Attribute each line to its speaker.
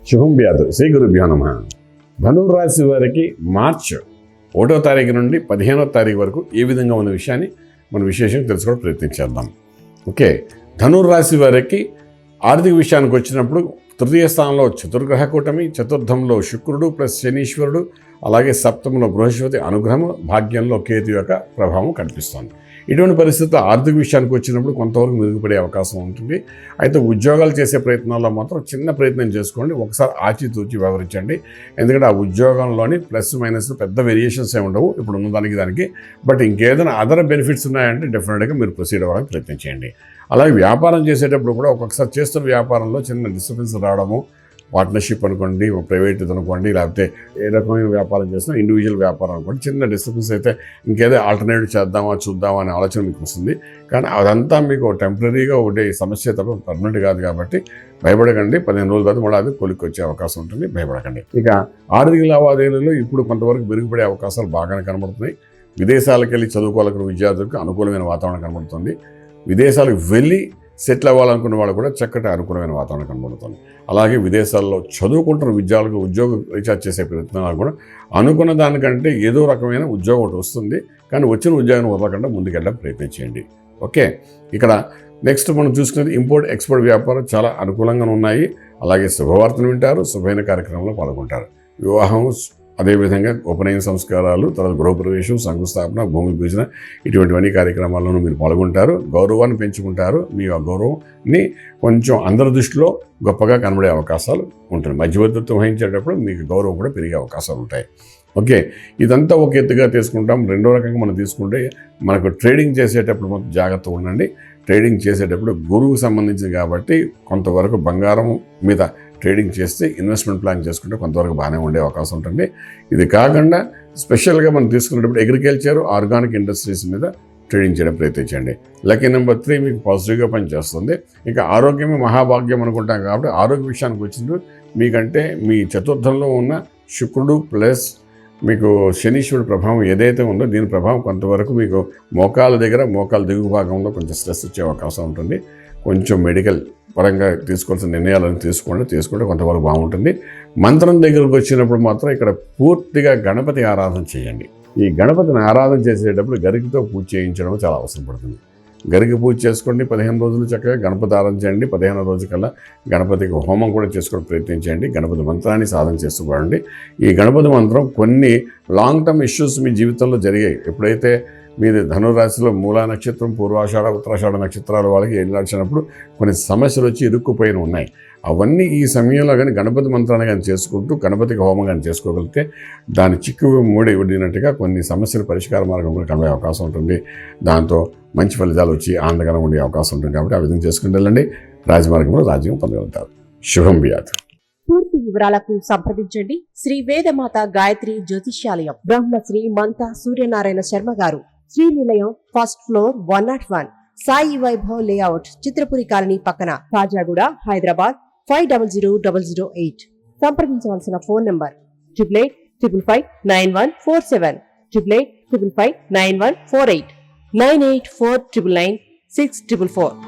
Speaker 1: శుభం వ్యాధు శ్రీ గురుభ్యో నమః. ధనుర్రాశి వారికి మార్చ్ 1వ తారీఖు నుండి 15వ తారీఖు వరకు ఏ విధంగా ఉన్న విషయాన్ని మనం విశేషంగా తెలుసుకోవడం ప్రయత్నించేద్దాం. ఓకే, ధనుర్రాశి వారికి ఆర్థిక విషయానికి వచ్చినప్పుడు తృతీయ స్థానంలో చతుర్గ్రహ కూటమి, చతుర్థంలో శుక్రుడు ప్లస్ శనీశ్వరుడు, అలాగే సప్తమంలో బృహస్పతి అనుగ్రహం, భాగ్యంలో కేతు యొక్క ప్రభావం కనిపిస్తోంది. ఇటువంటి పరిస్థితుల్లో ఆర్థిక విషయానికి వచ్చినప్పుడు కొంతవరకు మెరుగుపడే అవకాశం ఉంటుంది. అయితే ఉద్యోగాలు చేసే ప్రయత్నాల్లో మాత్రం చిన్న ప్రయత్నం చేసుకోండి, ఒకసారి ఆచితూచి వ్యవహరించండి. ఎందుకంటే ఆ ఉద్యోగంలోని ప్లస్ మైనస్ పెద్ద వేరియేషన్స్ ఏమి ఉండవు ఇప్పుడు ఉన్న దానికి. బట్ ఇంకేదైనా అదర్ బెనిఫిట్స్ ఉన్నాయంటే డెఫినెట్గా మీరు ప్రొసీడ్ అవ్వడానికి ప్రయత్నం చేయండి. అలాగే వ్యాపారం చేసేటప్పుడు కూడా ఒక్కొక్కసారి చేస్తున్న వ్యాపారంలో చిన్న డిస్టర్బెన్స్ రావడము, పార్ట్నర్షిప్ అనుకోండి, ప్రైవేట్ అనుకోండి, లేకపోతే ఏ రకమైన వ్యాపారం చేసినా ఇండివిజువల్ వ్యాపారం అనుకోండి, చిన్న డిస్టర్బెన్స్ అయితే ఇంకేదో ఆల్టర్నేటివ్ చేద్దామా చూద్దామా అనే ఆలోచన మీకు వస్తుంది. కానీ అదంతా మీకు టెంపరీగా ఒకటి సమస్య తప్ప పర్మనెంట్ కాదు. కాబట్టి భయపడకండి. 15 రోజుల తర్వాత మళ్ళీ అది కొలిక్కి వచ్చే అవకాశం ఉంటుంది, భయపడకండి. ఇక ఆర్థిక లావాదేవీలలో ఇప్పుడు కొంతవరకు మెరుగుపడే అవకాశాలు బాగానే కనబడుతున్నాయి. విదేశాలకు వెళ్ళి చదువుకోవాలనుకున్న విద్యార్థులకు అనుకూలమైన వాతావరణం కనబడుతుంది. విదేశాలకు వెళ్ళి సెటిల్ అవ్వాలనుకున్న వాళ్ళు కూడా చక్కటి అనుకూలమైన వాతావరణం కనబడుతుంది. అలాగే విదేశాల్లో చదువుకుంటున్న విద్యార్థులకు ఉద్యోగం రీఛార్జ్ చేసే ప్రయత్నాలు కూడా అనుకున్న దానికంటే ఏదో రకమైన ఉద్యోగం ఒకటి వస్తుంది. కానీ వచ్చిన ఉద్యోగాన్ని వదలకుండా ముందుకెళ్ళడం ప్రయత్నం చేయండి. ఓకే, ఇక్కడ నెక్స్ట్ మనం చూసుకునేది ఇంపోర్ట్ ఎక్స్పోర్ట్ వ్యాపారం చాలా అనుకూలంగా ఉన్నాయి. అలాగే శుభవార్తను వింటారు, శుభమైన కార్యక్రమంలో పాల్గొంటారు. వివాహం, అదేవిధంగా ఉపనయన సంస్కారాలు, తర్వాత గృహప్రవేశం, శంకుస్థాపన, భూమి పూజన ఇటువంటివన్నీ కార్యక్రమాల్లోనూ మీరు పాల్గొంటారు. గౌరవాన్ని పెంచుకుంటారు. మీ ఆ గౌరవాన్ని కొంచెం అందరి దృష్టిలో గొప్పగా కనబడే అవకాశాలు ఉంటుంది. మధ్యవర్తిత్వం వహించేటప్పుడు మీకు గౌరవం కూడా పెరిగే అవకాశాలు ఉంటాయి. ఓకే, ఇదంతా ఒక ఎత్తుగా తీసుకుంటాం. రెండో రకంగా మనం తీసుకుంటే మనకు ట్రేడింగ్ చేసేటప్పుడు మొత్తం జాగ్రత్తగా ఉండండి. ట్రేడింగ్ చేసేటప్పుడు గురువుకు సంబంధించింది కాబట్టి కొంతవరకు బంగారం మీద ట్రేడింగ్ చేస్తే ఇన్వెస్ట్మెంట్ ప్లాన్ చేసుకుంటే కొంతవరకు బాగానే ఉండే అవకాశం ఉంటుంది. ఇది కాకుండా స్పెషల్గా మనం తీసుకునేటప్పుడు అగ్రికల్చర్, ఆర్గానిక్ ఇండస్ట్రీస్ మీద ట్రేడింగ్ చేయడం ప్రయత్నించండి. లక్కీ నెంబర్ 3 మీకు పాజిటివ్గా పనిచేస్తుంది. ఇంకా ఆరోగ్యమే మహాభాగ్యం అనుకుంటాం కాబట్టి ఆరోగ్య విషయానికి వచ్చినప్పుడు మీకంటే మీ చతుర్థంలో ఉన్న శుక్రుడు ప్లస్ మీకు శనీశ్వరుడు ప్రభావం ఏదైతే ఉందో దీని ప్రభావం కొంతవరకు మీకు మోకాల దగ్గర, మోకాల దిగువ భాగంలో కొంచెం స్ట్రెస్ వచ్చే అవకాశం ఉంటుంది. కొంచెం మెడికల్ పరంగా తీసుకోవాల్సిన నిర్ణయాలను తీసుకుంటే కొంతవరకు బాగుంటుంది. మంత్రం దగ్గరకు వచ్చినప్పుడు మాత్రం ఇక్కడ పూర్తిగా గణపతి ఆరాధన చేయండి. ఈ గణపతిని ఆరాధన చేసేటప్పుడు గరికతో పూజ చేయించడం చాలా అవసరం పడుతుంది. గరికి పూజ చేసుకోండి. 15 రోజులు చక్కగా గణపతి ఆరాధన చేయండి. 15వ రోజు కల్లా గణపతికి హోమం కూడా చేసుకోవడం ప్రయత్నించండి. గణపతి మంత్రాన్ని సాధన చేసుకోండి. ఈ గణపతి మంత్రం కొన్ని లాంగ్ టర్మ్ ఇష్యూస్ మీ జీవితంలో జరిగాయి. ఎప్పుడైతే మీరు ధనురాశిలో మూలా నక్షత్రం, పూర్వాషాఢ, ఉత్తరాషాఢ నక్షత్రాల వాళ్ళకి నడిచినప్పుడు కొన్ని సమస్యలు వచ్చి ఇరుక్కుపోయిన ఉన్నాయి. అవన్నీ ఈ సమయంలో కానీ గణపతి మంత్రాన్ని కానీ చేసుకుంటూ గణపతికి హోమం కానీ చేసుకోగలిగితే దాని చిక్కు మూడినట్టుగా కొన్ని సమస్యలు పరిష్కార మార్గం కూడా కనబడే అవకాశం ఉంటుంది. దాంతో మంచి ఫలితాలు వచ్చి ఆనందకరంగా ఉండే అవకాశం ఉంటుంది. కాబట్టి ఆ విధంగా చేసుకుంటూ వెళ్ళండి. రాజమార్గంలో రాజ్యం పొందగలుగుతారు. శుభం వ్యాధి.
Speaker 2: పూర్తి వివరాలకు సంప్రదించండి శ్రీ వేదమాత గాయత్రి జ్యోతిష్యాలయం, Brahmasri మంతా Suryanarayana Sharma garu, Srinilayam, first floor, 101, Sai Vaibhav layout, Chitrapuri colony పక్కన, కాజాగూడ, హైదరాబాద్ 500008. సంప్రదించవలసిన ఫోన్ నంబర్ 8855559147, 8855559148, 9849996644.